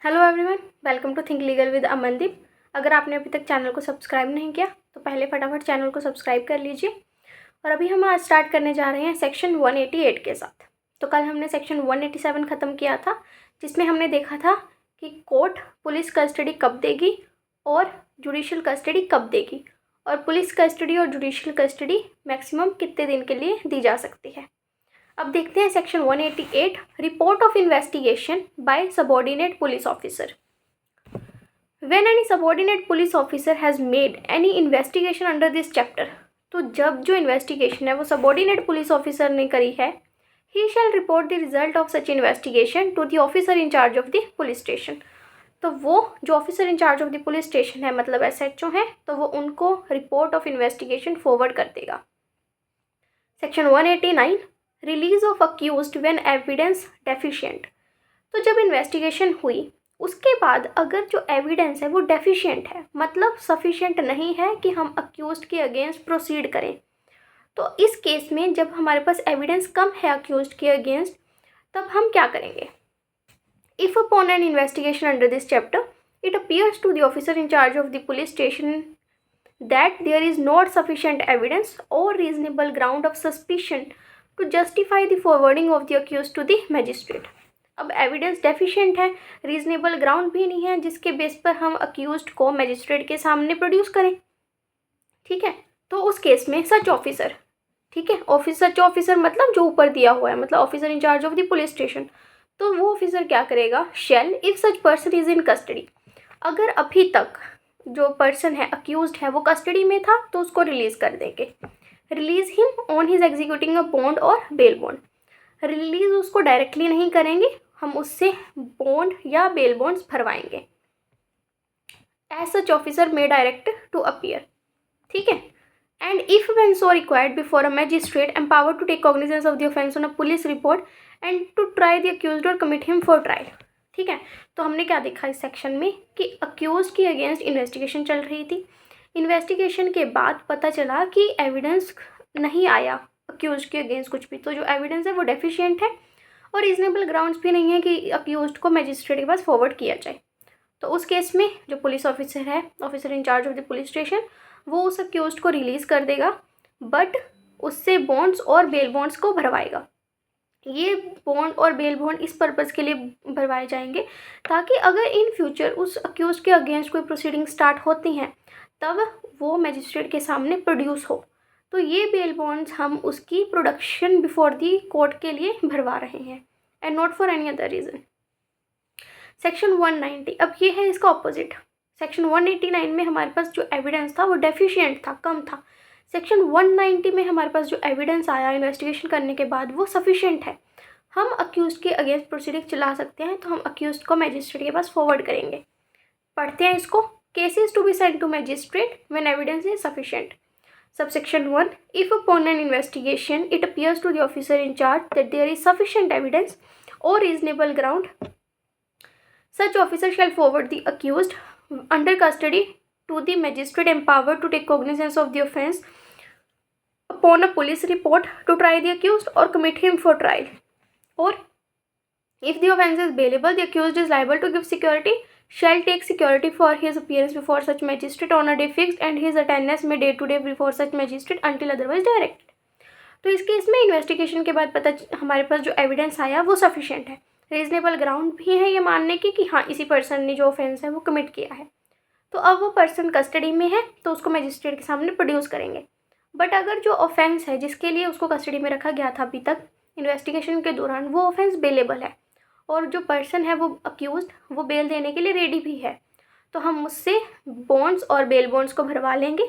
Hello everyone, welcome to Think Legal with Amandeep. अगर आपने अभी तक चैनल को सब्सक्राइब नहीं किया तो पहले फटाफट चैनल को सब्सक्राइब कर लीजिए। और अभी हम आज स्टार्ट करने जा रहे हैं सेक्शन 188 के साथ। तो कल हमने सेक्शन 187 ख़त्म किया था, जिसमें हमने देखा था कि कोर्ट पुलिस कस्टडी कब देगी और जुडिशियल कस्टडी कब देगी, और पुलिस कस्टडी और जुडिशियल कस्टडी मैक्सिमम कितने दिन के लिए दी जा सकती है। अब देखते हैं section 188, report of investigation by subordinate police officer. When any subordinate police officer has made any investigation under this chapter, तो जब जो इन्वेस्टिगेशन है वो सबऑर्डिनेट पुलिस ऑफिसर ने करी है, he shall report the result of such investigation to the officer in charge of the police station। तो वो जो officer in charge of the police station है, मतलब SHO है, तो वो उनको रिपोर्ट ऑफ इन्वेस्टिगेशन फॉरवर्ड कर देगा। Section 189, release of accused when evidence deficient. तो जब इन्वेस्टिगेशन हुई उसके बाद अगर जो एविडेंस है वो डेफिशिएंट है, मतलब सफिशिएंट नहीं है कि हम अक्यूज्ड के अगेंस्ट प्रोसीड करें, तो इस केस में जब हमारे पास एविडेंस कम है अक्यूज्ड के अगेंस्ट, तब हम क्या करेंगे। If upon an investigation under this chapter it appears to the officer in charge of the police station that there is not sufficient evidence or reasonable ground of suspicion to justify the forwarding of the accused to the magistrate। अब evidence deficient है, reasonable ground भी नहीं है जिसके base पर हम accused को magistrate के सामने प्रोड्यूस करें। ठीक है, तो उस केस में सच ऑफिसर, ठीक है, सच ऑफिसर मतलब जो ऊपर दिया हुआ है, मतलब officer in charge of the police station, तो वो ऑफिसर क्या करेगा, shall if such person is in custody. अगर अभी तक जो पर्सन है अक्यूज्ड है वो कस्टडी में था तो उसको रिलीज कर देंगे। Release him on his executing a bond और बेल बॉन्ड। रिलीज उसको डायरेक्टली नहीं करेंगे, हम उससे बॉन्ड या बेल बॉन्ड्स भरवाएंगे। As such officer may direct to appear. ठीक है, and if when so required before a magistrate empowered to take cognizance of the offence on a police report and to try the accused और commit him for trial. ठीक है, तो हमने क्या देखा इस सेक्शन में कि अक्यूज्ड की अगेंस्ट इन्वेस्टिगेशन चल रही थी। इन्वेस्टिगेशन के बाद पता चला कि एविडेंस नहीं आया अक्यूज्ड के अगेंस्ट कुछ भी, तो जो एविडेंस है वो डेफिशिएंट है और रीजनेबल ग्राउंड्स भी नहीं है कि अक्यूज्ड को मैजिस्ट्रेट के पास फॉरवर्ड किया जाए। तो उस केस में जो पुलिस ऑफिसर है, officer in charge of the police station, वो उस अक्यूज्ड को रिलीज़ कर देगा, बट उससे बॉन्ड्स और बेल बॉन्ड्स को भरवाएगा। ये बॉन्ड और बेल बॉन्ड इस पर्पज़ के लिए भरवाए जाएंगे ताकि अगर इन फ्यूचर उस अक्यूज्ड के अगेंस्ट कोई प्रोसीडिंग स्टार्ट होती हैं तब वो मैजिस्ट्रेट के सामने प्रोड्यूस हो। तो ये बेल बॉन्ड्स हम उसकी प्रोडक्शन बिफोर दी कोर्ट के लिए भरवा रहे हैं and not for any other reason. Section 190, अब ये है इसका ऑपोजिट। सेक्शन 189 में हमारे पास जो एविडेंस था वो डेफिशिएंट था, कम था। सेक्शन 190 में हमारे पास जो एविडेंस आया इन्वेस्टिगेशन करने के बाद वो सफिशिएंट है, हम अक्यूज्ड के अगेंस्ट प्रोसीडिंग चला सकते हैं, तो हम अक्यूज्ड को मैजिस्ट्रेट के पास फॉरवर्ड करेंगे। पढ़ते हैं इसको। Cases to be sent to magistrate when evidence is sufficient. Subsection 1, if upon an investigation it appears to the officer in charge that there is sufficient evidence और reasonable ground, such officer shall forward the accused under custody to the magistrate empowered to take cognizance of the offence upon a police report to try the accused or commit him for trial, or if the offence is bailable the accused is liable to give security shall take security for his appearance before such magistrate on a day fixed and his attendance may day to day before such magistrate until otherwise directed। तो इस case में investigation के बाद पता हमारे पास जो evidence आया वो सफिशिएंट है, रीजनेबल ग्राउंड भी है ये मानने की कि हाँ इसी पर्सन ने जो ऑफेंस है वो कमिट किया है। तो अब वो पर्सन कस्टडी में है तो उसको मैजिस्ट्रेट के सामने प्रोड्यूस करेंगे। बट अगर जो ऑफेंस है जिसके लिए उसको कस्टडी में रखा गया था अभी तक इन्वेस्टिगेशन के दौरान, वो ऑफेंस बेलेबल है और जो पर्सन है वो अक्यूज्ड वो बेल देने के लिए रेडी भी है, तो हम उससे बॉन्ड्स और बेल बॉन्ड्स को भरवा लेंगे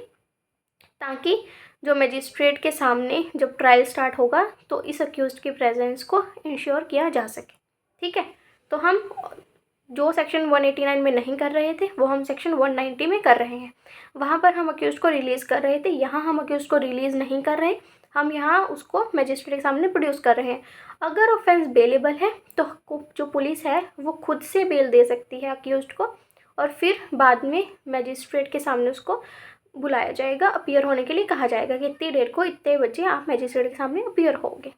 ताकि जो मैजिस्ट्रेट के सामने जब ट्रायल स्टार्ट होगा तो इस अक्यूज्ड की प्रेजेंस को इंश्योर किया जा सके। ठीक है, तो हम जो सेक्शन 189 में नहीं कर रहे थे वो हम सेक्शन 190 में कर रहे हैं। वहाँ पर हम अक्यूज्ड को रिलीज़ कर रहे थे, यहाँ हम अक्यूज्ड को रिलीज़ नहीं कर रहे, हम यहाँ उसको मैजिस्ट्रेट के सामने प्रोड्यूस कर रहे हैं। अगर ऑफेंस बेलेबल है तो जो पुलिस है वो खुद से बेल दे सकती है अक्यूज्ड को और फिर बाद में मैजिस्ट्रेट के सामने उसको बुलाया जाएगा, अपीयर होने के लिए कहा जाएगा कि इतनी डेट को इतने बजे आप मैजिस्ट्रेट के सामने अपीयर होंगे।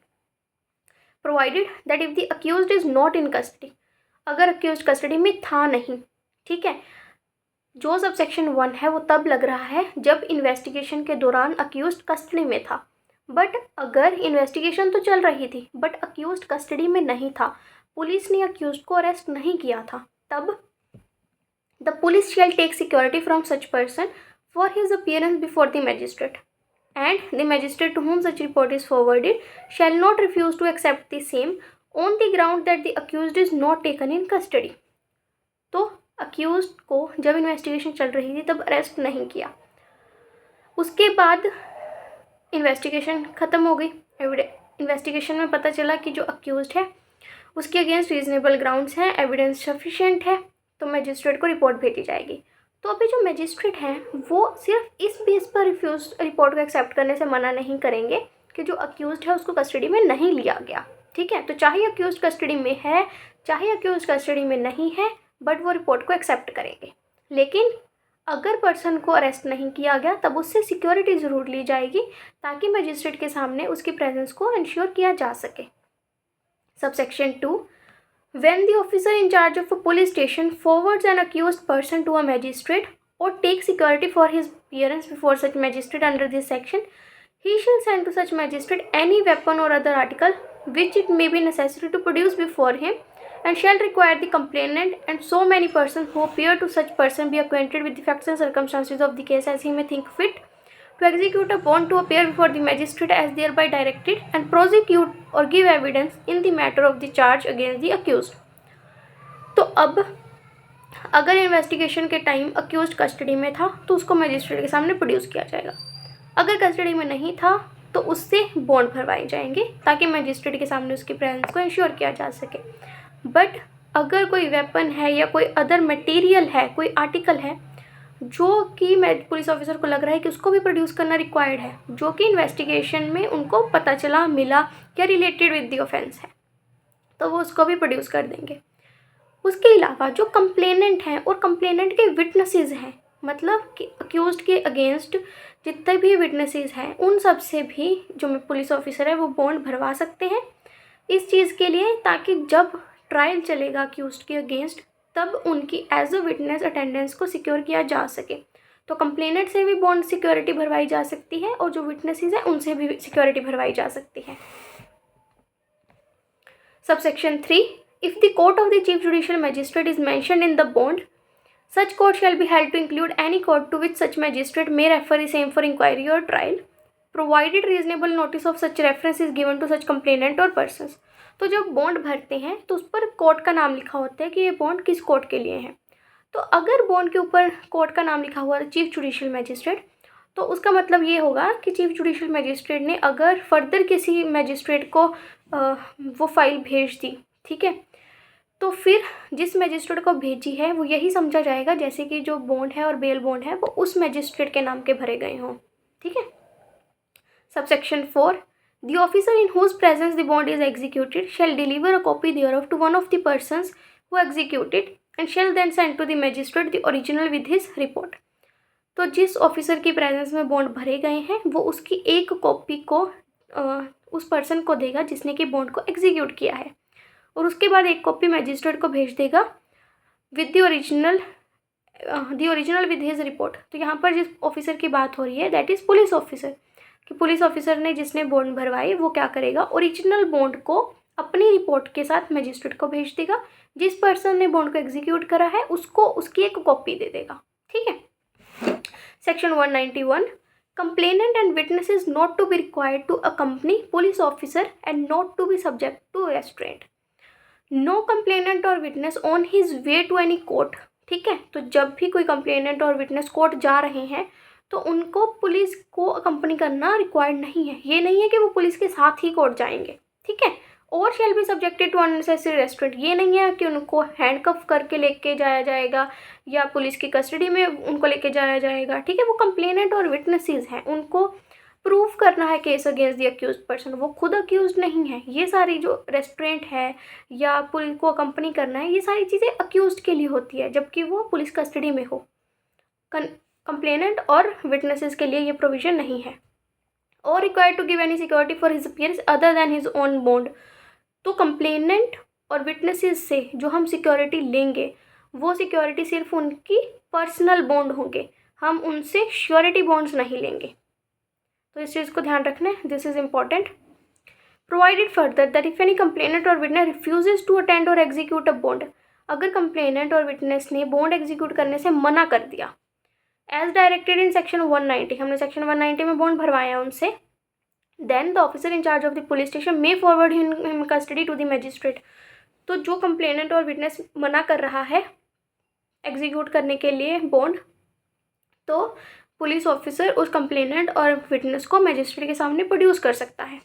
Provided that if the accused is not in custody, अगर अक्यूज कस्टडी में था नहीं, ठीक है। जो सब सेक्शन 1 है वो तब लग रहा है जब इन्वेस्टिगेशन के दौरान अक्यूज कस्टडी में था। बट अगर इन्वेस्टिगेशन तो चल रही थी बट अक्यूज कस्टडी में नहीं था, पुलिस ने अक्यूज को अरेस्ट नहीं किया था, तब the police shall take security from such person for his appearance before the magistrate and the magistrate to whom such report is forwarded shall not refuse to accept the same on the ground that the accused is not taken in custody। तो accused को जब investigation चल रही थी तब arrest नहीं किया, उसके बाद इन्वेस्टिगेशन ख़त्म हो गई। इन्वेस्टिगेशन में पता चला कि जो अक्यूज्ड है उसके अगेंस्ट रीजनेबल ग्राउंड्स हैं, एविडेंस सफिशिएंट है, तो मैजिस्ट्रेट को रिपोर्ट भेजी जाएगी। तो अभी जो मैजिस्ट्रेट हैं वो सिर्फ इस बेस पर रिपोर्ट को एक्सेप्ट करने से मना नहीं करेंगे कि जो अक्यूज्ड है उसको कस्टडी में नहीं लिया गया, ठीक है। तो चाहे अक्यूज्ड कस्टडी में है चाहे अक्यूज्ड कस्टडी में नहीं है, बट वो रिपोर्ट को एक्सेप्ट करेंगे। लेकिन अगर पर्सन को अरेस्ट नहीं किया गया तब उससे सिक्योरिटी ज़रूर ली जाएगी ताकि मैजिस्ट्रेट के सामने उसकी प्रेजेंस को इंश्योर किया जा सके। Subsection 2, when the officer in charge of a police station forwards an accused person to a magistrate or takes security for his appearance before such magistrate under this section, he shall send to such magistrate any weapon or other article which it may be necessary to produce before him, and shall require the complainant and so many persons who appear to such person be acquainted with the facts and circumstances of the case as he may think fit, to execute a bond to appear before the magistrate as thereby directed, and prosecute or give evidence in the matter of the charge against the accused। तो अब अगर investigation के time accused custody में था तो उसको magistrate के सामने प्रोड्यूस किया जाएगा। अगर कस्टडी में नहीं था तो उससे बॉन्ड भरवाए जाएंगे ताकि मैजिस्ट्रेट के सामने उसकी प्रेजेंस को इंश्योर किया जा सके। बट अगर कोई वेपन है या कोई अदर मटेरियल है, कोई आर्टिकल है जो कि पुलिस ऑफिसर को लग रहा है कि उसको भी प्रोड्यूस करना रिक्वायर्ड है, जो कि इन्वेस्टिगेशन में उनको पता चला, मिला या रिलेटेड विद द ऑफेंस है, तो वो उसको भी प्रोड्यूस कर देंगे। उसके अलावा जो कंप्लेनेंट हैं और कंप्लेनेंट के विटनेसेस हैं, मतलब कि अक्यूज्ड के अगेंस्ट जितने भी विटनेसेस हैं उन सब से भी जो पुलिस ऑफिसर है वो बॉन्ड भरवा सकते हैं इस चीज़ के लिए, ताकि जब ट्रायल चलेगा अक्यूज्ड के अगेंस्ट तब उनकी एज अ विटनेस अटेंडेंस को सिक्योर किया जा सके। तो कंप्लेनेंट से भी बॉन्ड सिक्योरिटी भरवाई जा सकती है और जो विटनेसेस हैं उनसे भी सिक्योरिटी भरवाई जा सकती है। Subsection 3, if the court of the chief judicial magistrate is mentioned in the bond, such court shall be held to include any court to which such magistrate may refer the same for inquiry or trial, provided reasonable notice of such reference is given to such complainant or persons। तो जब bond भरते हैं तो उस पर court का नाम लिखा होता है कि ये बॉन्ड किस कोर्ट के लिए है। तो अगर बॉन्ड के ऊपर कोर्ट का नाम लिखा हुआ है चीफ जुडिशियल मैजिस्ट्रेट, तो उसका मतलब ये होगा कि चीफ जुडिशियल मैजिस्ट्रेट ने अगर फर्दर किसी मैजिस्ट्रेट को वो फाइल भेज दी, ठीक है, तो फिर जिस मैजिस्ट्रेट को भेजी है वो यही समझा जाएगा जैसे कि जो बॉन्ड है और बेल बॉन्ड है वो उस मैजिस्ट्रेट के नाम के भरे गए हों, ठीक है। Subsection 4, the officer in whose presence the bond is executed shall deliver a copy thereof to one of the persons who executed and shall then send to the magistrate the original with his report। तो जिस officer की presence में bond भरे गए हैं वो उसकी एक कॉपी को उस पर्सन को देगा जिसने कि बॉन्ड को एग्जीक्यूट किया है, और उसके बाद एक कॉपी मैजिस्ट्रेट को भेज देगा with the original with his report. तो यहाँ पर जिस ऑफिसर की बात हो रही है दैट इज़ पुलिस ऑफिसर, कि पुलिस ऑफिसर ने जिसने बॉन्ड भरवाई वो क्या करेगा, ओरिजिनल बॉन्ड को अपनी रिपोर्ट के साथ मैजिस्ट्रेट को भेज देगा, जिस पर्सन ने बॉन्ड को एग्जीक्यूट करा है उसको उसकी एक कॉपी दे देगा, ठीक है। Section 191, complainant and witnesses not to be required to accompany police officer and not to be subject to restraint। No complainant or witness on his way to any court, ठीक है। तो जब भी कोई कंप्लेनेंट और विटनेस कोर्ट जा रहे हैं तो उनको पुलिस को अकम्पनी करना रिक्वायर्ड नहीं है। ये नहीं है कि वो पुलिस के साथ ही कोर्ट जाएंगे, ठीक है। और shall be subjected to unnecessary restraint, ये नहीं है कि उनको हैंडकफ करके लेके जाया जाएगा या पुलिस की कस्टडी में उनको लेके जाया जाएगा, ठीक है। वो कंप्लेनेंट और विटनेसेस हैं, उनको प्रूव करना है case against the accused person, वो खुद अक्यूज्ड नहीं है। ये सारी जो रेस्ट्रेंट है या पुलिस को अकम्पनी करना है, ये सारी चीज़ें अक्यूज्ड के लिए होती है जबकि वो पुलिस कस्टडी में हो। कंप्लेनेंट और विटनेसेस के लिए ये प्रोविज़न नहीं है। और required to give any security for his appearance other than his own bond, तो कंप्लेनेंट और विटनेसेस से जो हम सिक्योरिटी लेंगे वो सिक्योरिटी सिर्फ उनकी पर्सनल बॉन्ड होंगे, हम उनसे श्योरिटी बॉन्ड्स नहीं लेंगे। तो इस चीज़ को ध्यान रखना है, this is important. Provided further that if any complainant और विटनेस रिफ्यूजेज टू अटेंड और एग्जीक्यूट अ बॉन्ड, अगर कंप्लेनेंट और विटनेस ने बॉन्ड एग्जीक्यूट करने से मना कर दिया एज डायरेक्टेड इन सेक्शन 190, हमने सेक्शन 190 में बॉन्ड भरवाया उनसे, then the officer in charge of the police station may forward him custody to the magistrate. तो जो कंप्लेनेंट और विटनेस मना कर रहा है एग्जीक्यूट करने के लिए बॉन्ड, तो पुलिस ऑफिसर उस कंप्लेनेंट और विटनेस को मजिस्ट्रेट के सामने प्रोड्यूस कर सकता है।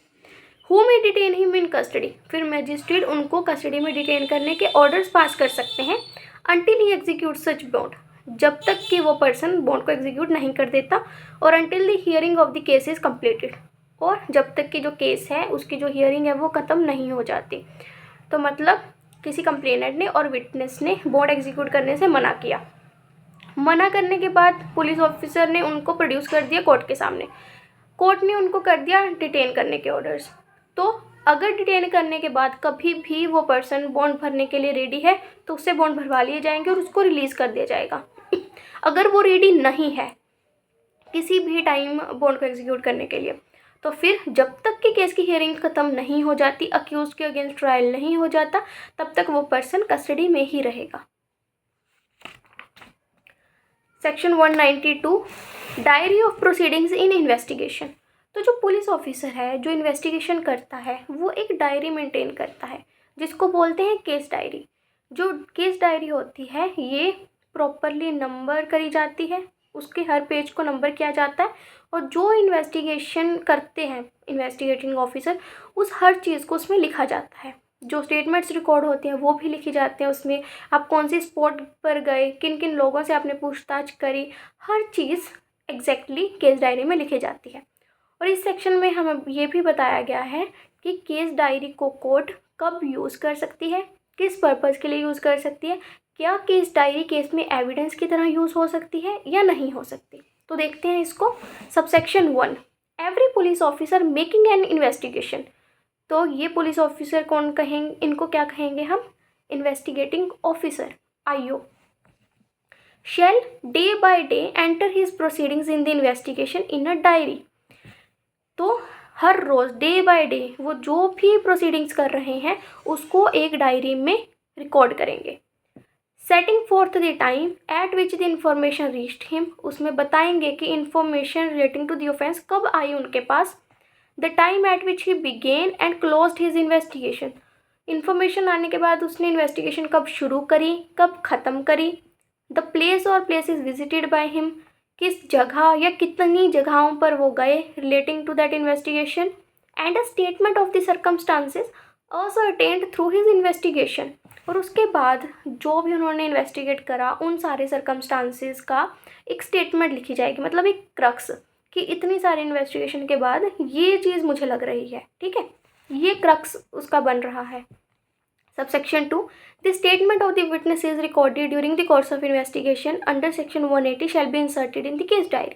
Who may detain him in custody, फिर मजिस्ट्रेट उनको कस्टडी में डिटेन करने के ऑर्डर्स पास कर सकते हैं until he execute such bond, जब तक कि वो पर्सन बॉन्ड को एग्जीक्यूट नहीं कर देता, और until the hearing of the case is completed, और जब तक कि जो केस है उसकी जो हियरिंग है वो ख़त्म नहीं हो जाती। तो मतलब किसी कंप्लेनेंट ने और विटनेस ने बॉन्ड एग्जीक्यूट करने से मना किया, मना करने के बाद पुलिस ऑफिसर ने उनको प्रोड्यूस कर दिया कोर्ट के सामने, कोर्ट ने उनको कर दिया डिटेन करने के ऑर्डर्स। तो अगर डिटेन करने के बाद कभी भी वो पर्सन बॉन्ड भरने के लिए रेडी है तो उससे बॉन्ड भरवा लिए जाएंगे और उसको रिलीज़ कर दिया जाएगा। अगर वो रेडी नहीं है किसी भी टाइम बॉन्ड को एग्जीक्यूट करने के लिए, तो फिर जब तक कि केस की हियरिंग ख़त्म नहीं हो जाती, अक्यूज के अगेंस्ट ट्रायल नहीं हो जाता, तब तक वो पर्सन कस्टडी में ही रहेगा। Section 192 diary of proceedings in investigation. तो जो पुलिस ऑफिसर है जो इन्वेस्टिगेशन करता है वो एक डायरी मेंटेन करता है जिसको बोलते हैं केस डायरी। जो केस डायरी होती है ये प्रॉपरली नंबर करी जाती है, उसके हर पेज को नंबर किया जाता है, और जो इन्वेस्टिगेशन करते हैं इन्वेस्टिगेटिंग ऑफिसर उस हर चीज़ को उसमें लिखा जाता है। जो स्टेटमेंट्स रिकॉर्ड होते हैं वो भी लिखी जाते हैं उसमें, आप कौन सी स्पॉट पर गए, किन किन लोगों से आपने पूछताछ करी, हर चीज़ एग्जैक्टली केस डायरी में लिखी जाती है। और इस सेक्शन में हमें ये भी बताया गया है कि केस डायरी को कोर्ट कब यूज़ कर सकती है, किस पर्पज़ के लिए यूज़ कर सकती है, क्या केस डायरी केस में एविडेंस की तरह यूज़ हो सकती है या नहीं हो सकती। तो देखते हैं इसको। Subsection 1 every police officer making an investigation. तो ये पुलिस ऑफिसर कौन कहेंगे, इनको क्या कहेंगे हम, investigating officer IO, shall day by day enter his proceedings in the investigation in a diary. तो हर रोज़ डे बाय डे वो जो भी प्रोसीडिंग्स कर रहे हैं उसको एक डायरी में रिकॉर्ड करेंगे। Setting forth the time at which the information reached him, उसमें बताएंगे कि information relating to the offence कब आई उनके पास। The time at which he began and closed his investigation, information आने के बाद उसने इन्वेस्टिगेशन कब शुरू करी कब ख़त्म करी। द प्लेस और प्लेसेस विजिटेड बाय हिम, किस जगह या कितनी जगहों पर वो गए relating to that investigation, and a statement of the circumstances ascertained through his investigation, और उसके बाद जो भी उन्होंने इन्वेस्टिगेट करा उन सारे सर्कमस्टांसेस का एक स्टेटमेंट लिखी जाएगी, मतलब एक क्रक्स कि इतनी सारी इन्वेस्टिगेशन के बाद ये चीज़ मुझे लग रही है, ठीक है, ये क्रक्स उसका बन रहा है। Subsection 2 the statement of the witness is recorded during the course of investigation under section 180 shall be inserted in the case diary.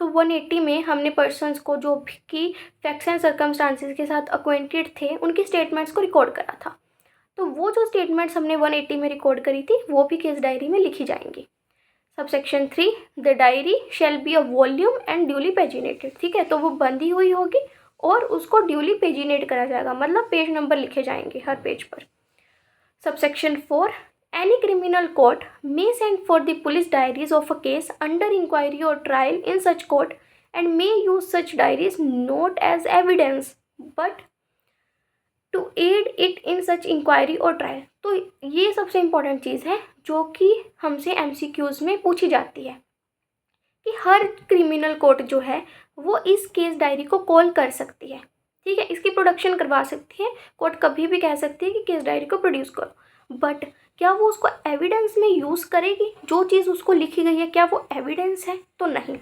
तो 180 में हमने पर्सन्स को जो भी की फैक्ट्स एंड सर्कमस्टांसेस के साथ अक्वेंटेड थे उनकी स्टेटमेंट्स को रिकॉर्ड करा था, तो वो जो स्टेटमेंट्स हमने 180 में रिकॉर्ड करी थी वो भी केस डायरी में लिखी जाएंगी। Subsection 3 the diary shall be a volume and duly paginated. ठीक है, तो वो बंधी हुई होगी और उसको ड्यूली पेजिनेट करा जाएगा, मतलब पेज नंबर लिखे जाएंगे हर पेज पर। Subsection 4 any criminal court may send for the police diaries of a case under inquiry और trial in such court and may use such diaries not as evidence but to aid it in such inquiry और trial. तो ये सबसे important चीज़ है जो कि हमसे MCQs में पूछी जाती है कि हर क्रिमिनल कोर्ट जो है वो इस केस डायरी को कॉल कर सकती है, ठीक है, इसकी प्रोडक्शन करवा सकती है। कोर्ट कभी भी कह सकती है कि केस डायरी को प्रोड्यूस करो, बट क्या वो उसको एविडेंस में यूज़ करेगी? जो चीज़ उसको लिखी गई है क्या वो एविडेंस है? तो नहीं,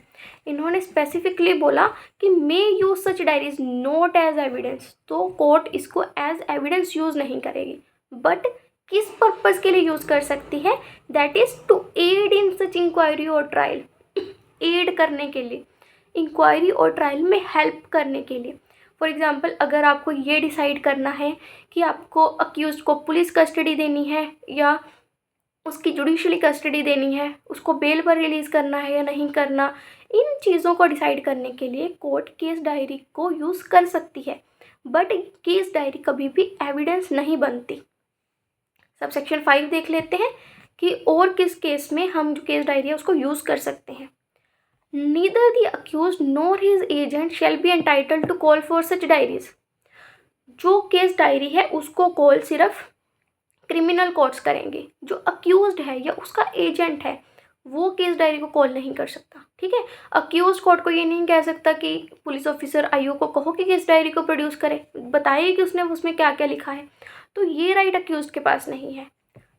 इन्होंने स्पेसिफिकली बोला कि may use such diaries not as evidence, तो कोर्ट इसको एज एविडेंस यूज़ नहीं करेगी, बट किस पर्पज़ के लिए यूज़ कर सकती है, that is to aid in such inquiry और ट्रायल, एड करने के लिए, इंक्वायरी और ट्रायल में हेल्प करने के लिए। फॉर एग्ज़ाम्पल अगर आपको ये डिसाइड करना है कि आपको अक्यूज़ को पुलिस कस्टडी देनी है या उसकी जुडिशली कस्टडी देनी है, उसको बेल पर रिलीज़ करना है या नहीं करना, इन चीज़ों को डिसाइड करने के लिए कोर्ट केस डायरी को यूज़ कर सकती है, बट केस डायरी कभी भी एविडेंस नहीं बनती। सब सेक्शन 5 देख लेते हैं कि और किस केस में हम जो केस डायरी है उसको यूज़ कर सकते हैं। Neither the accused nor his agent shall be entitled to call for such diaries. जो केस डायरी है उसको कॉल सिर्फ क्रिमिनल कोर्ट्स करेंगे, जो अक्यूज्ड है या उसका एजेंट है वो केस डायरी को कॉल नहीं कर सकता। ठीक है, अक्यूज कोर्ट को ये नहीं कह सकता कि पुलिस ऑफिसर आईओ को कहो कि केस डायरी को प्रोड्यूस करे, बताइए कि उसने उसमें क्या क्या लिखा है, तो ये राइट अक्यूज के पास नहीं है।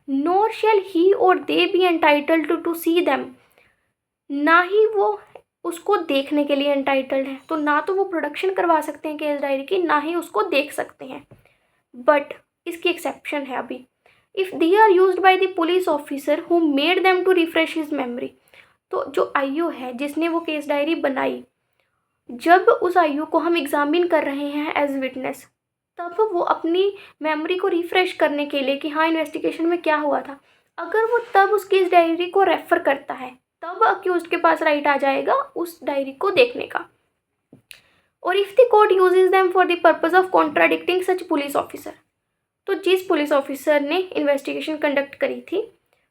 नॉर शैल ही और they be entitled to see them, ना ही वो उसको देखने के लिए एंटाइटल्ड है, तो ना तो वो प्रोडक्शन करवा सकते हैं केस डायरी की, ना ही उसको देख सकते हैं। बट इसकी एक्सेप्शन है अभी, if they are used by the police officer who made them to refresh his memory. तो जो आईओ है जिसने वो केस डायरी बनाई, जब उस आईओ को हम एग्जामिन कर रहे हैं एज विटनेस, तब वो अपनी मेमोरी को रिफ्रेश करने के लिए कि हाँ इन्वेस्टिगेशन में क्या हुआ था, अगर वो तब उस केस डायरी को रेफर करता है तब अक्यूज्ड के पास राइट आ जाएगा उस डायरी को देखने का। और if the court uses them for the purpose of contradicting such police officer, तो जिस पुलिस ऑफिसर ने इन्वेस्टिगेशन कंडक्ट करी थी,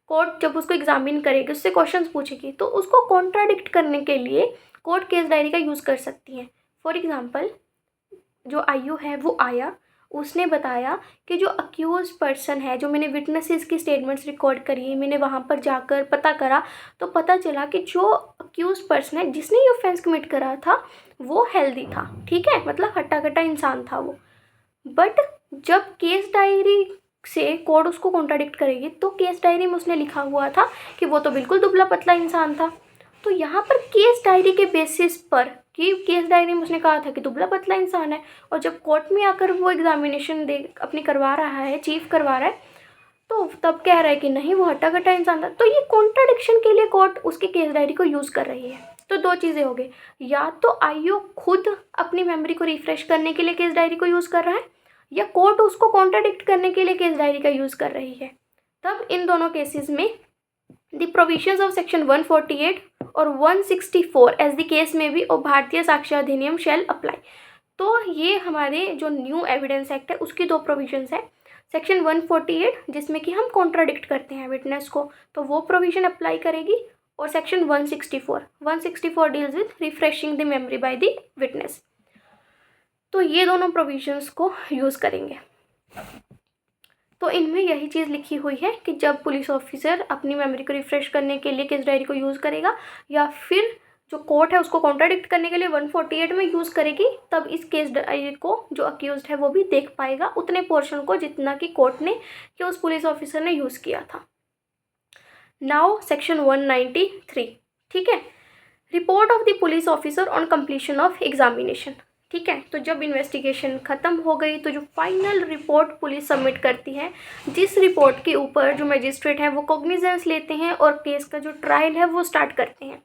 कोर्ट जब उसको एग्जामिन करेगी, उससे क्वेश्चंस पूछेगी, तो उसको कॉन्ट्राडिक्ट करने के लिए कोर्ट केस डायरी का यूज़ कर सकती है। फॉर एग्जांपल जो आईओ है वो आया, उसने बताया कि जो अक्यूज पर्सन है, जो मैंने विटनेसेस की स्टेटमेंट्स रिकॉर्ड करी है, मैंने वहाँ पर जाकर पता करा, तो पता चला कि जो अक्यूज पर्सन है जिसने ये ऑफेंस कमिट करा था वो हेल्दी था। ठीक है, मतलब हट्टा कट्टा इंसान था वो। बट जब केस डायरी से कोर्ट उसको कॉन्ट्राडिक्ट करेगी, तो केस डायरी में उसने लिखा हुआ था कि वो तो बिल्कुल दुबला पतला इंसान था। तो यहाँ पर केस डायरी के बेसिस पर, कि केस डायरी में उसने कहा था कि दुबला पतला इंसान है, और जब कोर्ट में आकर वो एग्जामिनेशन दे अपनी करवा रहा है, चीफ करवा रहा है, तो तब कह रहा है कि नहीं वो हट्टा कट्टा इंसान था। तो ये कॉन्ट्राडिक्शन के लिए कोर्ट उसकी केस डायरी को यूज़ कर रही है। तो दो चीज़ें हो गई, या तो आईओ खुद अपनी मेमोरी को रिफ्रेश करने के लिए केस डायरी को यूज़ कर रहा है, या कोर्ट उसको कॉन्ट्राडिक्ट करने के लिए केस डायरी का यूज़ कर रही है। तब इन दोनों केसेस में द प्रोविजंस ऑफ सेक्शन 148 और 164 एज द केस में भी और भारतीय साक्ष्य अधिनियम शैल अप्लाई। तो ये हमारे जो न्यू एविडेंस एक्ट है उसकी दो प्रोविजंस है। सेक्शन 148 जिसमें कि हम कॉन्ट्राडिक्ट करते हैं विटनेस को, तो वो प्रोविजन अप्लाई करेगी, और section 164 deals with refreshing the memory by the witness. तो ये दोनों प्रोविजंस को यूज़ करेंगे। तो इनमें यही चीज़ लिखी हुई है कि जब पुलिस ऑफिसर अपनी मेमोरी को रिफ्रेश करने के लिए केस डायरी को यूज़ करेगा, या फिर जो कोर्ट है उसको कॉन्ट्राडिक्ट करने के लिए 148 में यूज़ करेगी, तब इस केस डायरी को जो अक्यूज्ड है वो भी देख पाएगा उतने पोर्शन को जितना कि कोर्ट ने या उस पुलिस ऑफिसर ने यूज़ किया था। नाउ सेक्शन 193, ठीक है, report of the police officer on completion of examination. ठीक है, तो जब इन्वेस्टिगेशन ख़त्म हो गई तो जो फाइनल रिपोर्ट पुलिस सबमिट करती है, जिस रिपोर्ट के ऊपर जो मजिस्ट्रेट हैं वो कॉग्निजेंस लेते हैं और केस का जो ट्रायल है वो स्टार्ट करते हैं,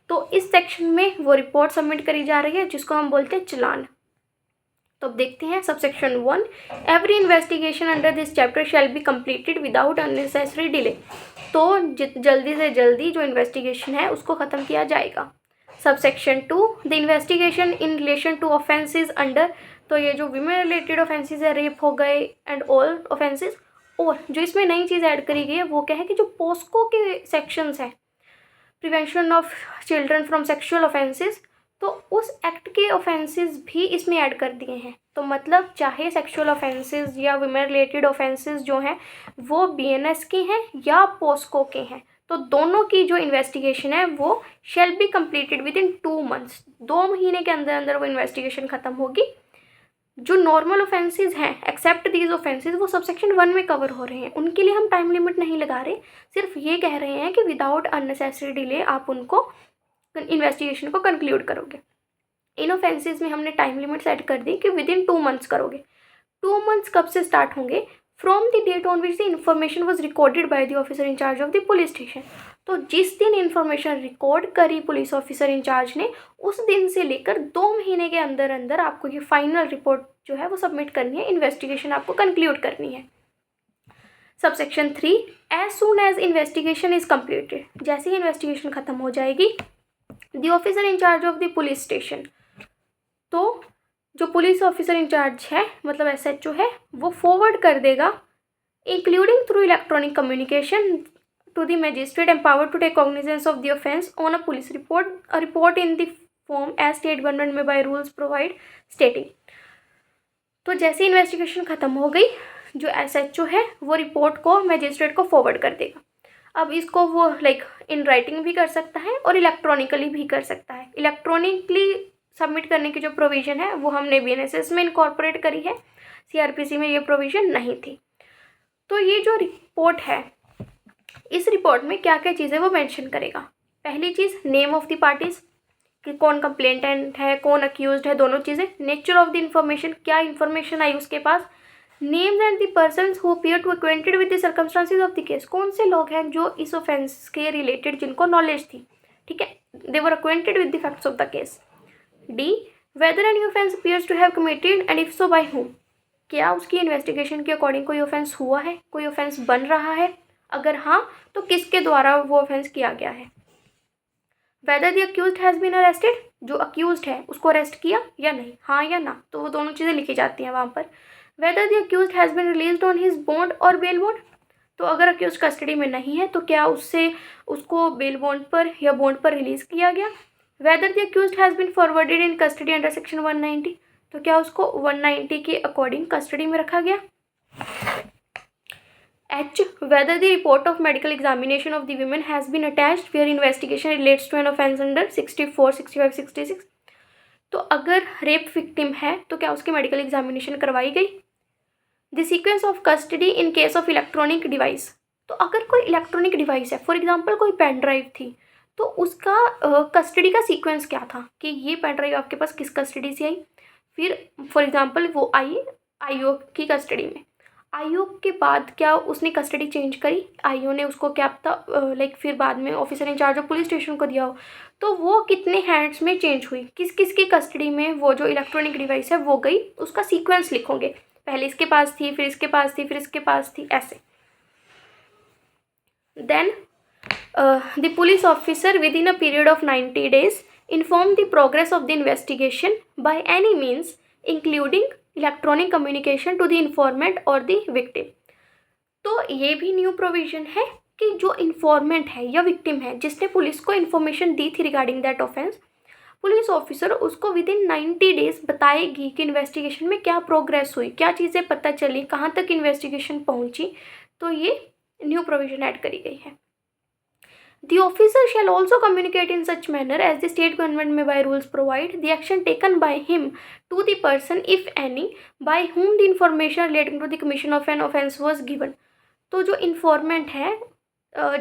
तो इस सेक्शन में वो रिपोर्ट सबमिट करी जा रही है जिसको हम बोलते हैं चलान। तो अब देखते हैं sub section 1, every investigation under this chapter shall be completed without unnecessary delay. तो जल्दी से जल्दी जो इन्वेस्टिगेशन है उसको ख़त्म किया जाएगा। Subsection 2, the investigation in relation to offences under, तो ये जो वीमेन रिलेटेड ऑफेंसेस है, रेप हो गए एंड ऑल ऑफेंसेस, और जो इसमें नई चीज़ ऐड करी गई है वो क्या है कि जो पोस्को के सेक्शंस हैं, prevention of children from sexual offences, तो उस एक्ट के ऑफेंसेस भी इसमें ऐड कर दिए हैं। तो मतलब चाहे सेक्सुअल ऑफेंसेस या वीमेन रिलेटेड ऑफेंसेस जो हैं वो बीएनएस के हैं या पोस्को के हैं, तो दोनों की जो इन्वेस्टिगेशन है वो shall be completed with in 2 months, 2 महीने के अंदर अंदर वो इन्वेस्टिगेशन ख़त्म होगी। जो नॉर्मल ऑफेंसेस हैं एक्सेप्ट दीज ऑफेंसेस वो सब सेक्शन 1 में कवर हो रहे हैं, उनके लिए हम टाइम लिमिट नहीं लगा रहे, सिर्फ ये कह रहे हैं कि विदाउट अननेसेसरी डिले आप उनको इन्वेस्टिगेशन को कंक्लूड करोगे। इन ऑफेंसेस में हमने टाइम लिमिट सेट कर दी कि विद इन 2 मंथ्स करोगे। 2 मंथ्स कब से स्टार्ट होंगे, from the date on which the information was recorded by the officer in charge of the police station. तो जिस दिन इन्फॉर्मेशन रिकॉर्ड करी पुलिस ऑफिसर इंचार्ज ने, उस दिन से लेकर 2 महीने के अंदर अंदर आपको ये फाइनल रिपोर्ट जो है वो सबमिट करनी है, इन्वेस्टिगेशन आपको कंक्लूड करनी है। Subsection 3, as soon as investigation is completed, जैसे ही इन्वेस्टिगेशन खत्म हो जाएगी, the officer in charge of the police station, तो जो पुलिस ऑफिसर इंचार्ज है मतलब SHO है, वो फॉरवर्ड कर देगा including through electronic communication to the magistrate empowered to take cognizance of the offence on a police report, a report in the form as state government में by rules provide stating. तो जैसे investigation खत्म हो गई, जो SHO है वो report को मैजिस्ट्रेट को फॉरवर्ड कर देगा। अब इसको वो इन राइटिंग भी कर सकता है और इलेक्ट्रॉनिकली भी कर सकता है। इलेक्ट्रॉनिकली सबमिट करने की जो प्रोविज़न है वो हमने BNSS में इनकॉर्पोरेट करी है, CRPC में ये प्रोविज़न नहीं थी। तो ये जो रिपोर्ट है, इस रिपोर्ट में क्या क्या चीज़ें वो मेंशन करेगा। पहली चीज़, नेम ऑफ द पार्टीज, कि कौन कंप्लेंटेंट है, कौन अक्यूज्ड है, दोनों चीज़ें। नेचर ऑफ द इन्फॉर्मेशन, क्या इन्फॉर्मेशन आई उसके पास। Names and the persons who appear to acquainted with the circumstances of the case, कौन से लोग हैं जो इस ऑफेंस के रिलेटेड जिनको नॉलेज थी, ठीक है, they were acquainted with the facts of the case. D, whether any offence appears to have committed and if so by whom, क्या उसकी इन्वेस्टिगेशन के अकॉर्डिंग कोई ऑफेंस हुआ है, कोई ऑफेंस बन रहा है, अगर हाँ तो किसके द्वारा वो ऑफेंस किया गया है। Whether the accused has been arrested, जो अक्यूज्ड है उसको अरेस्ट किया या नहीं, हाँ या ना, तो वो दोनों चीज़ें लिखी जाती हैं वहाँ पर। Whether the accused has been released on his bond और बेल बॉन्ड, तो अगर अक्यूज कस्टडी में नहीं है तो क्या उसको बेल बॉन्ड पर या बॉन्ड पर रिलीज़ किया गया। Whether the accused has been forwarded in custody under section 190, तो क्या उसको 190 के अकॉर्डिंग कस्टडी में रखा गया। H, whether the report of medical examination of the women has been attached where investigation relates to an offence under 64, 65, 66, तो अगर rape victim है तो क्या उसकी मेडिकल एग्जामिनेशन करवाई गई। The sequence of custody in case of electronic device, तो अगर कोई इलेक्ट्रॉनिक डिवाइस है, फॉर एग्जांपल कोई पेन ड्राइव थी, तो उसका कस्टडी का सीक्वेंस क्या था कि ये पेन ड्राइव आपके पास किस कस्टडी से आई, फिर फॉर एग्जांपल वो आई IO की कस्टडी में, IO के बाद क्या उसने कस्टडी चेंज करी, IO ने उसको क्या पता फिर बाद में officer in charge of police station को दिया हो, तो वो कितने हैंड्स में चेंज हुई, किस किस की कस्टडी में वो जो इलेक्ट्रॉनिक डिवाइस है वो गई, उसका सीक्वेंस लिखोगे, पहले इसके पास थी, फिर इसके पास थी, फिर इसके पास थी, ऐसे। Then the police officer within a period of 90 days inform the progress of the investigation by any means including electronic communication to the informant और द विक्टिम। तो ये भी न्यू प्रोविजन है कि जो इन्फॉर्मेंट है या विक्टिम है जिसने पुलिस को इन्फॉर्मेशन दी थी regarding that offence, police officer उसको विद इन 90 days बताएगी कि इन्वेस्टिगेशन में क्या प्रोग्रेस हुई, क्या चीज़ें पता चली, कहाँ तक इन्वेस्टिगेशन पहुँची। तो ये न्यू प्रोविजन ऐड करी गई है। The officer shall also communicate in such manner as the state government may by rules provide the action taken by him to the person, if any, by whom the information relating to the commission of an offence was given। तो जो informant है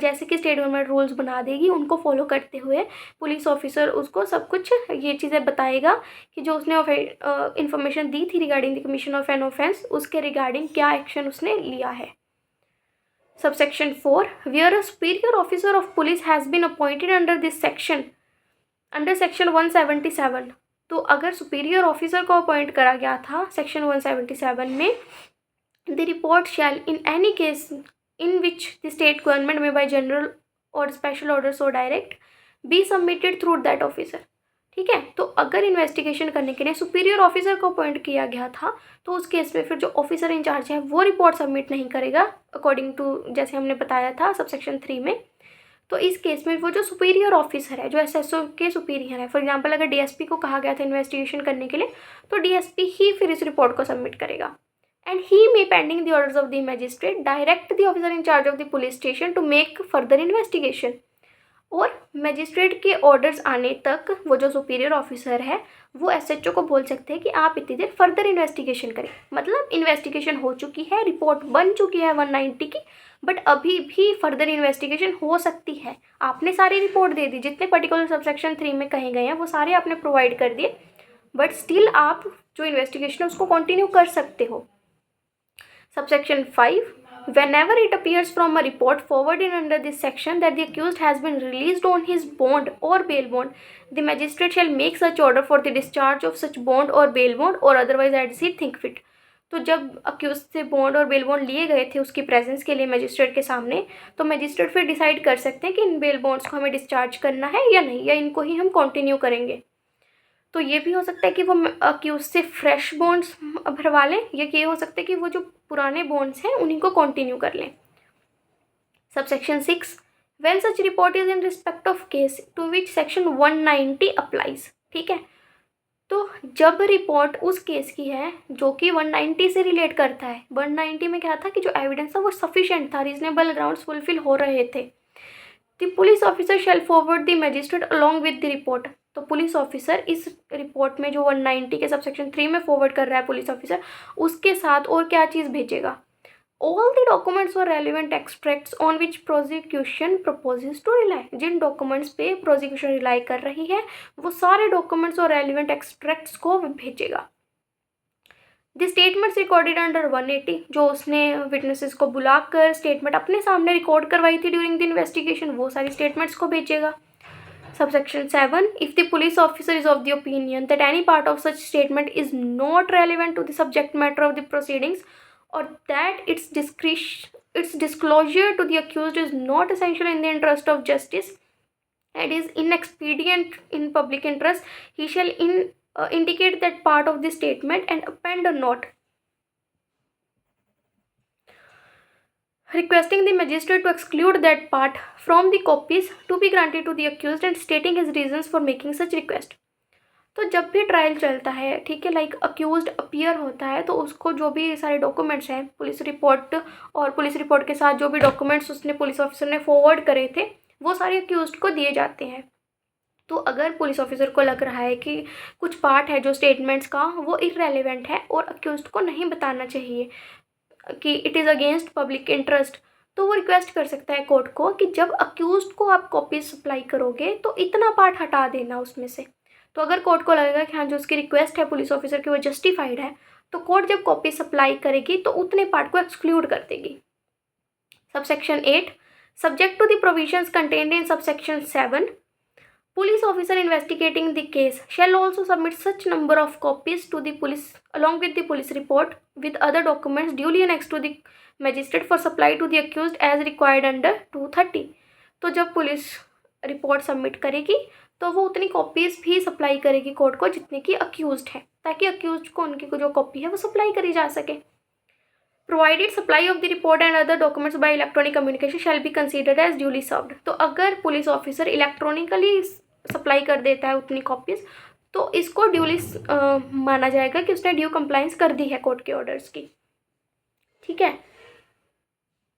जैसे कि state government rules बना देगी, उनको follow करते हुए पुलिस ऑफिसर उसको सब कुछ ये चीज़ें बताएगा कि जो उसने इन्फॉर्मेशन दी थी regarding the commission of an offence, उसके रिगार्डिंग क्या एक्शन उसने लिया है। Subsection 4, where a superior officer of police has been appointed under this section, under section 177, तो अगर सुपीरियर ऑफिसर को अपॉइंट करा गया था सेक्शन 177 में, the report shall in any case in which the state government may by general or special order so direct be submitted through that officer। ठीक है, तो अगर इन्वेस्टिगेशन करने के लिए सुपीरियर ऑफिसर को अपॉइंट किया गया था तो उस केस में फिर जो ऑफिसर इंचार्ज है वो रिपोर्ट सबमिट नहीं करेगा अकॉर्डिंग टू जैसे हमने बताया था सबसेक्शन 3 में। तो इस केस में वो जो सुपीरियर ऑफिसर है, जो SSO के सुपीरियर है, फॉर एग्जांपल अगर DSP को कहा गया था इन्वेस्टिगेशन करने के लिए, तो DSP ही फिर इस रिपोर्ट को सबमिट करेगा। And he may pending the orders of the magistrate direct the officer in charge of the police station to make further investigation. और मैजिस्ट्रेट के ऑर्डर्स आने तक वो जो सुपीरियर ऑफिसर है वो SHO को बोल सकते हैं कि आप इतनी देर फर्दर इन्वेस्टिगेशन करें। मतलब इन्वेस्टिगेशन हो चुकी है, रिपोर्ट बन चुकी है 190 की, बट अभी भी फर्दर इन्वेस्टिगेशन हो सकती है। आपने सारी रिपोर्ट दे दी, जितने पर्टिकुलर सबसेक्शन 3 में कहे गए हैं वो सारे आपने प्रोवाइड कर दिए, बट स्टिल आप जो इन्वेस्टिगेशन है उसको कंटिन्यू कर सकते हो। Subsection 5. Whenever it appears from a report forwarded under this section that the accused has been released on his bond or bail bond, the magistrate shall make such order for the discharge of such bond or bail bond or otherwise as he think fit. तो जब accused से bond और bail bond लिए गए थे उसकी presence के लिए मजिस्ट्रेट के सामने, तो मजिस्ट्रेट फिर डिसाइड कर सकते हैं कि इन बेल बॉन्ड्स को हमें डिस्चार्ज करना है या नहीं, या इनको ही हम कंटिन्यू करेंगे। तो ये भी हो सकता है कि वो अक्यूज से फ्रेश बॉन्ड्स भरवा लें, या ये हो सकता है कि वो जो पुराने बॉन्ड्स हैं उन्हीं को कंटिन्यू कर लें। Subsection 6. When such report is in respect of case to which section 190 applies. ठीक है, तो जब रिपोर्ट उस केस की है जो कि 190 से रिलेट करता है, 190 में क्या था कि जो एविडेंस था वो सफिशिएंट था, रीजनेबल ग्राउंड्स फुलफिल हो रहे थे, the police officer shall forward the magistrate along with the report. तो पुलिस ऑफिसर इस रिपोर्ट में जो 190 के सबसेक्शन 3 में फॉरवर्ड कर रहा है पुलिस ऑफिसर, उसके साथ और क्या चीज़ भेजेगा, ऑल द डॉक्यूमेंट्स और relevant extracts on which prosecution proposes to rely. जिन डॉक्यूमेंट्स पे प्रोसिक्यूशन रिलाई कर रही है वो सारे डॉक्यूमेंट्स और रेलिवेंट एक्सट्रैक्ट्स को भेजेगा। द स्टेटमेंट्स रिकॉर्डेड अंडर 180, जो उसने विटनेसेस को बुलाकर स्टेटमेंट अपने सामने रिकॉर्ड करवाई थी ड्यूरिंग द इन्वेस्टिगेशन, वो सारी स्टेटमेंट्स को भेजेगा। Subsection 7. If the police officer is of the opinion that any part of such statement is not relevant to the subject matter of the proceedings, or that its disclosure to the accused is not essential in the interest of justice and is inexpedient in public interest, he shall indicate that part of the statement and append a note requesting the magistrate to exclude that part from the copies to be granted to the accused and stating his reasons for making such request. तो जब भी trial चलता है, ठीक है, like accused appear होता है, तो उसको जो भी सारे डॉक्यूमेंट्स हैं पुलिस रिपोर्ट और पुलिस रिपोर्ट के साथ जो भी डॉक्यूमेंट्स उसने पुलिस ऑफिसर ने फॉरवर्ड करे थे वो सारे अक्यूज्ड को दिए जाते हैं। तो अगर पुलिस ऑफिसर को लग रहा है कि कुछ पार्ट है जो स्टेटमेंट्स का वो इररेलेवेंट है और अक्यूज्ड को नहीं बताना चाहिए कि it is against public interest, तो वो रिक्वेस्ट कर सकता है कोर्ट को कि जब अक्यूज्ड को आप कॉपी सप्लाई करोगे तो इतना पार्ट हटा देना उसमें से। तो अगर कोर्ट को लगेगा कि हाँ जो उसकी रिक्वेस्ट है पुलिस ऑफिसर की वो जस्टिफाइड है, तो कोर्ट जब कॉपी सप्लाई करेगी तो उतने पार्ट को एक्सक्लूड कर देगी। Subsection 8. Subject to the provisions contained in subsection 7, police officer investigating the case shall also submit such number of copies to the police along with the police report with other documents duly annexed to the magistrate for supply to the accused as required under 230. तो जब police report submit करेगी तो वो उतनी copies भी supply करेगी court को जितने की अक्यूज्ड है, ताकि अक्यूज्ड को उनकी जो कॉपी है वो सप्लाई करी जा सके। Provided supply of the report and other documents by electronic communication shall be considered as duly served. तो अगर पुलिस ऑफिसर इलेक्ट्रॉनिकली सप्लाई कर देता है उतनी कॉपीज़ तो इसको ड्यूली माना जाएगा कि उसने ड्यू कंप्लाइंस कर दी है कोर्ट के ऑर्डर्स की। ठीक है,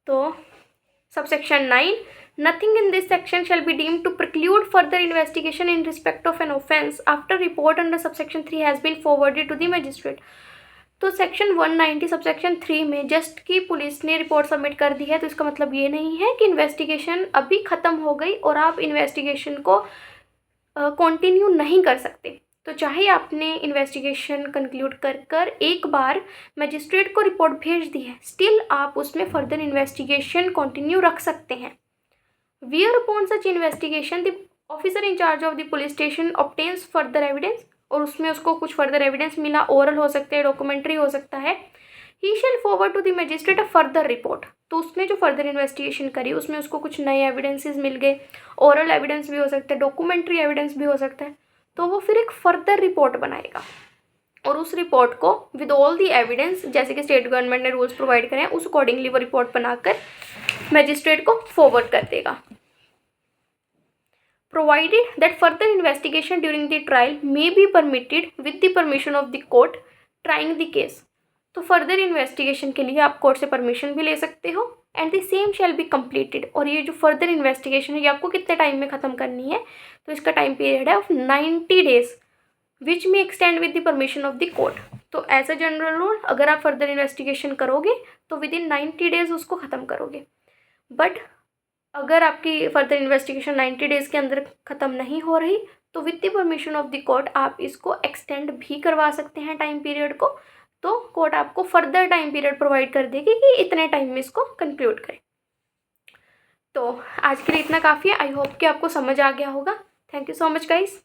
तो subsection 9. Nothing in this section shall be deemed to preclude further investigation in respect of an offence after report under subsection 3 has been forwarded to the magistrate. तो section 190 subsection 3 में just कि police ने report submit कर दी है तो इसका मतलब ये नहीं है कि इन्वेस्टिगेशन अभी ख़त्म हो गई और आप इन्वेस्टिगेशन को कंटिन्यू नहीं कर सकते। तो चाहे आपने इन्वेस्टिगेशन कंक्लूड कर एक बार मजिस्ट्रेट को रिपोर्ट भेज दी है, स्टिल आप उसमें फर्दर इन्वेस्टिगेशन कंटिन्यू रख सकते हैं। Where upon such investigation the officer in charge of the police station obtains further evidence, और उसमें उसको कुछ फर्दर एविडेंस मिला, ओरल हो सकते हैं, डॉक्यूमेंट्री हो सकता है, he shall forward to the magistrate a further report। तो उसमें जो फर्दर इन्वेस्टिगेशन करी उसमें उसको कुछ नए एविडेंसेस मिल गए, ओरल एविडेंस भी हो सकता है, डॉक्यूमेंट्री एविडेंस भी हो सकता है, तो वो फिर एक फर्दर रिपोर्ट बनाएगा और उस रिपोर्ट को विद ऑल दी एविडेंस जैसे कि स्टेट गवर्नमेंट ने रूल्स प्रोवाइड करे हैं उस अकॉर्डिंगली वो रिपोर्ट बनाकर मैजिस्ट्रेट को फॉरवर्ड कर देगा। Provided that further investigation during the trial may be permitted with the permission of the court trying the case. तो फर्दर इन्वेस्टिगेशन के लिए आप कोर्ट से परमिशन भी ले सकते हो and the same shall be completed. और ये जो फर्दर इन्वेस्टिगेशन है ये आपको कितने टाइम में ख़त्म करनी है, तो इसका टाइम पीरियड है ऑफ 90 days विच में extend with the permission of the court. तो एज अ जनरल रूल अगर आप फर्दर इन्वेस्टिगेशन करोगे तो विद इन 90 days उसको ख़त्म करोगे, बट अगर आपकी फर्दर इन्वेस्टिगेशन 90 days के अंदर ख़त्म नहीं हो रही तो with the permission of the court आप इसको एक्सटेंड भी करवा सकते हैं टाइम पीरियड को, तो कोर्ट आपको फर्दर टाइम पीरियड प्रोवाइड कर देगी कि इतने टाइम में इसको कंक्लूड करें। तो आज के लिए इतना काफ़ी है। आई होप कि आपको समझ आ गया होगा। Thank you so much guys.